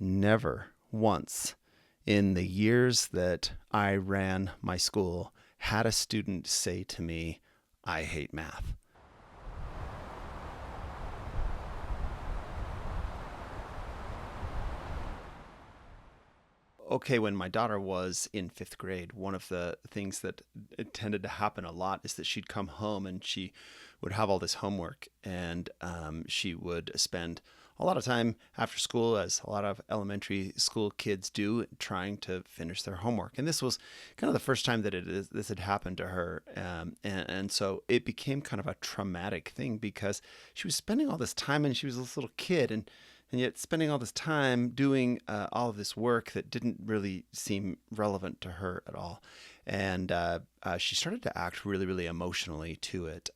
never once in the years that I ran my school had a student say to me, "I hate math." Okay, when my daughter was in fifth grade, one of the things that it tended to happen a lot is that she'd come home and she would have all this homework, and she would spend a lot of time after school, as a lot of elementary school kids do, trying to finish their homework. And this was kind of the first time that this had happened to her, and so it became kind of a traumatic thing because she was spending all this time, and she was this little kid, and yet spending all this time doing all of this work that didn't really seem relevant to her at all. And she started to act really, really emotionally to it,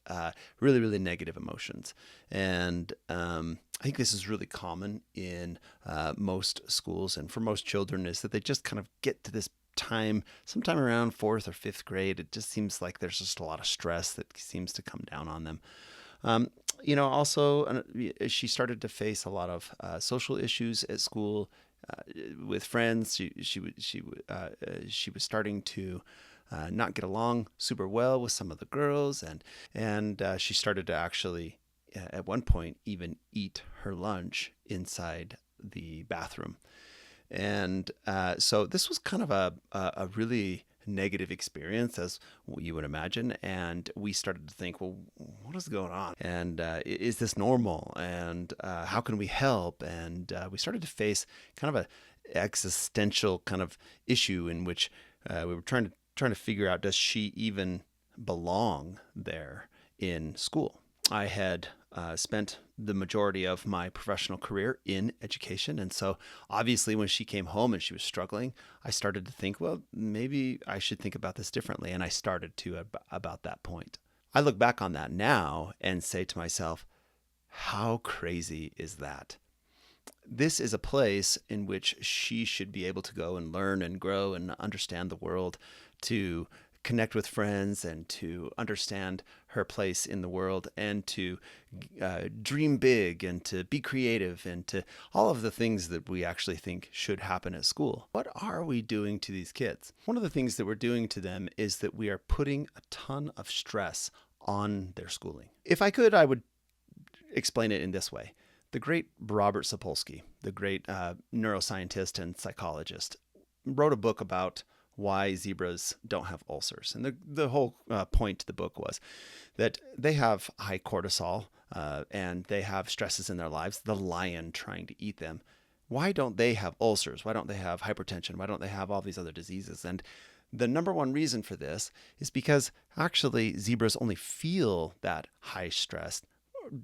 really, really negative emotions. And I think this is really common in most schools and for most children, is that they just kind of get to this time, sometime around fourth or fifth grade. It just seems like there's just a lot of stress that seems to come down on them. Also, she started to face a lot of social issues at school with friends. She was starting to not get along super well with some of the girls, and she started to actually, at one point, even eat her lunch inside the bathroom. And so this was kind of a really negative experience, as you would imagine. And we started to think, well, what is going on? And is this normal? And how can we help? And we started to face kind of a existential kind of issue in which we were trying to figure out, does she even belong there in school? I had spent the majority of my professional career in education. And so obviously when she came home and she was struggling, I started to think, well, maybe I should think about this differently. And I started to about that point. I look back on that now and say to myself, how crazy is that? This is a place in which she should be able to go and learn and grow and understand the world, to connect with friends and to understand her place in the world, and to dream big and to be creative and to all of the things that we actually think should happen at school. What are we doing to these kids? One of the things that we're doing to them is that we are putting a ton of stress on their schooling. If I could, I would explain it in this way. The great Robert Sapolsky, the great neuroscientist and psychologist, wrote a book about why zebras don't have ulcers. And the whole point to the book was that they have high cortisol and they have stresses in their lives, the lion trying to eat them. Why don't they have ulcers? Why don't they have hypertension? Why don't they have all these other diseases? And the number one reason for this is because actually zebras only feel that high stress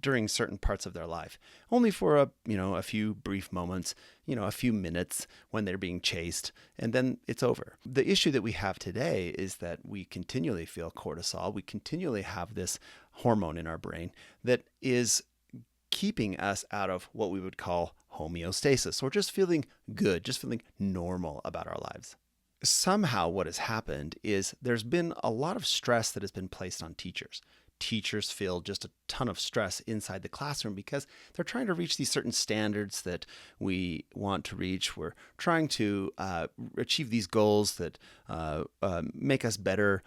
during certain parts of their life, only for a few brief moments, a few minutes when they're being chased, and then it's over. The issue that we have today is that we continually feel cortisol. We continually have this hormone in our brain that is keeping us out of what we would call homeostasis, or just feeling good, just feeling normal about our lives. Somehow what has happened is there's been a lot of stress that has been placed on teachers. Teachers feel just a ton of stress inside the classroom because they're trying to reach these certain standards that we want to reach. We're trying to achieve these goals that make us better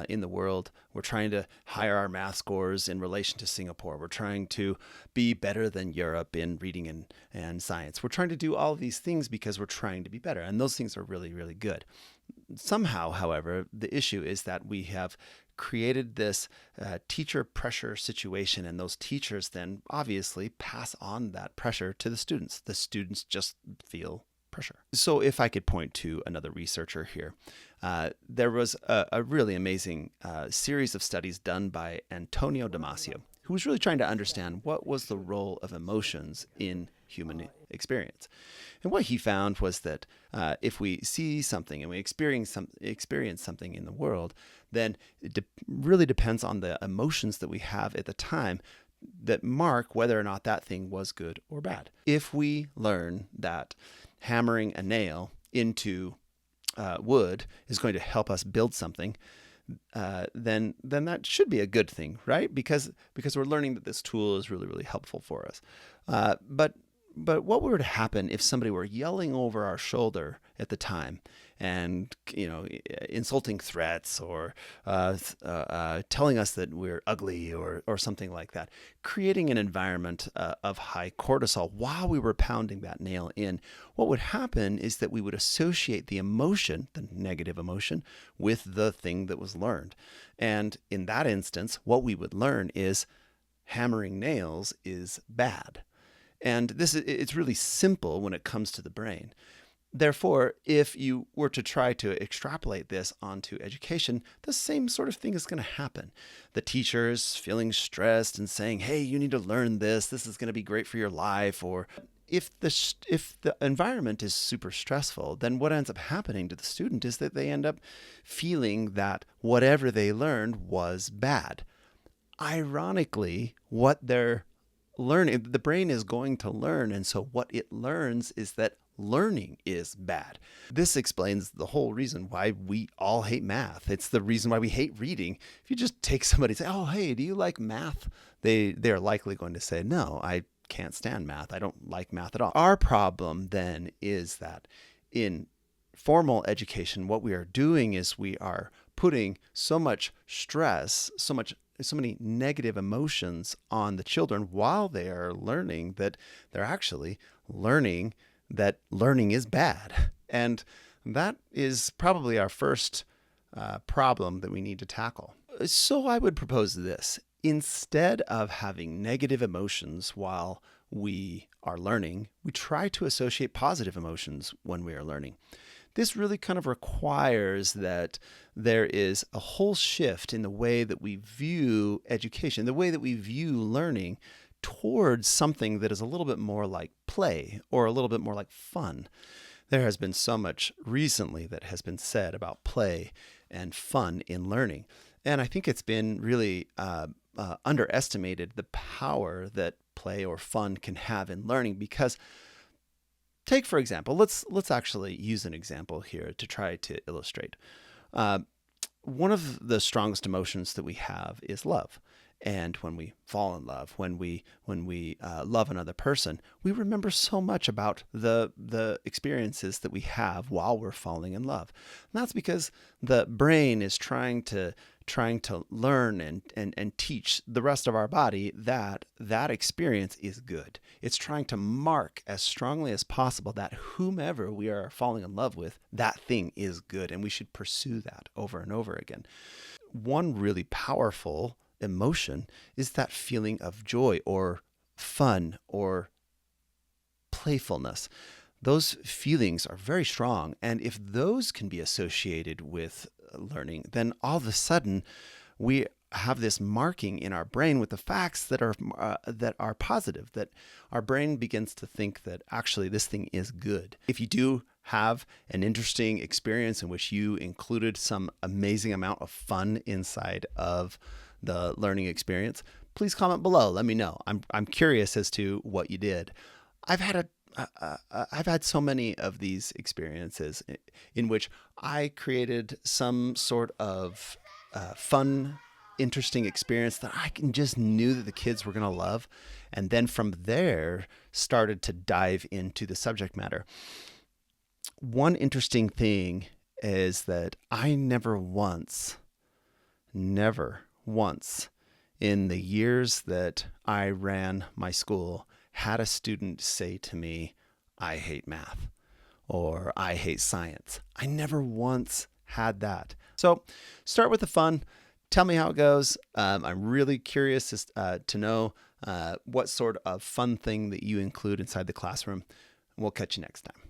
in the world. We're trying to higher our math scores in relation to Singapore. We're trying to be better than Europe in reading and science. We're trying to do all of these things because we're trying to be better. And those things are really, really good. Somehow, however, the issue is that we have created this teacher pressure situation, and those teachers then obviously pass on that pressure to the students. The students just feel pressure. So if I could point to another researcher here, there was a really amazing series of studies done by Antonio Damasio, who was really trying to understand what was the role of emotions in human experience. And what he found was that if we see something and we experience something in the world, then it really depends on the emotions that we have at the time that mark whether or not that thing was good or bad. If we learn that hammering a nail into wood is going to help us build something, then that should be a good thing, right? Because we're learning that this tool is really, really helpful for us. But But what would happen if somebody were yelling over our shoulder at the time and, insulting threats or telling us that we're ugly or something like that, creating an environment of high cortisol while we were pounding that nail in? What would happen is that we would associate the emotion, the negative emotion, with the thing that was learned. And in that instance, what we would learn is hammering nails is bad. And it's really simple when it comes to the brain. Therefore, if you were to try to extrapolate this onto education, the same sort of thing is going to happen. The teachers feeling stressed and saying, hey, you need to learn this. This is going to be great for your life. Or if the environment is super stressful, then what ends up happening to the student is that they end up feeling that whatever they learned was bad. Ironically, what they're learning, the brain is going to learn, and so what it learns is that learning is bad. This explains the whole reason why we all hate math. It's the reason why we hate reading. If you just take somebody and say, oh, hey, do you like math? They're likely going to say, no, I can't stand math. I don't like math at all. Our problem then is that in formal education, what we are doing is we are putting so much stress, so many negative emotions on the children while they are learning that they're actually learning that learning is bad. And that is probably our first problem that we need to tackle. So I would propose this. Instead of having negative emotions while we are learning, we try to associate positive emotions when we are learning. This really kind of requires that there is a whole shift in the way that we view education, the way that we view learning, towards something that is a little bit more like play or a little bit more like fun. There has been so much recently that has been said about play and fun in learning. And I think it's been really underestimated the power that play or fun can have in learning, because take, for example, let's actually use an example here to try to illustrate. One of the strongest emotions that we have is love. And when we fall in love, when we love another person, we remember so much about the experiences that we have while we're falling in love. And that's because the brain is trying to learn and teach the rest of our body that experience is good. It's trying to mark as strongly as possible that whomever we are falling in love with, that thing is good, and we should pursue that over and over again. One really powerful emotion is that feeling of joy or fun or playfulness. Those feelings are very strong, and if those can be associated with learning, then all of a sudden we have this marking in our brain with the facts that are positive, that our brain begins to think that actually this thing is good. If you do have an interesting experience in which you included some amazing amount of fun inside of the learning experience, please comment below. Let me know. I'm curious as to what you did. I've had so many of these experiences in which I created some sort of fun, interesting experience that I just knew that the kids were going to love, and then from there started to dive into the subject matter. One interesting thing is that I never once in the years that I ran my school had a student say to me, I hate math, or I hate science. I never once had that. So start with the fun. Tell me how it goes. I'm really curious to know what sort of fun thing that you include inside the classroom. We'll catch you next time.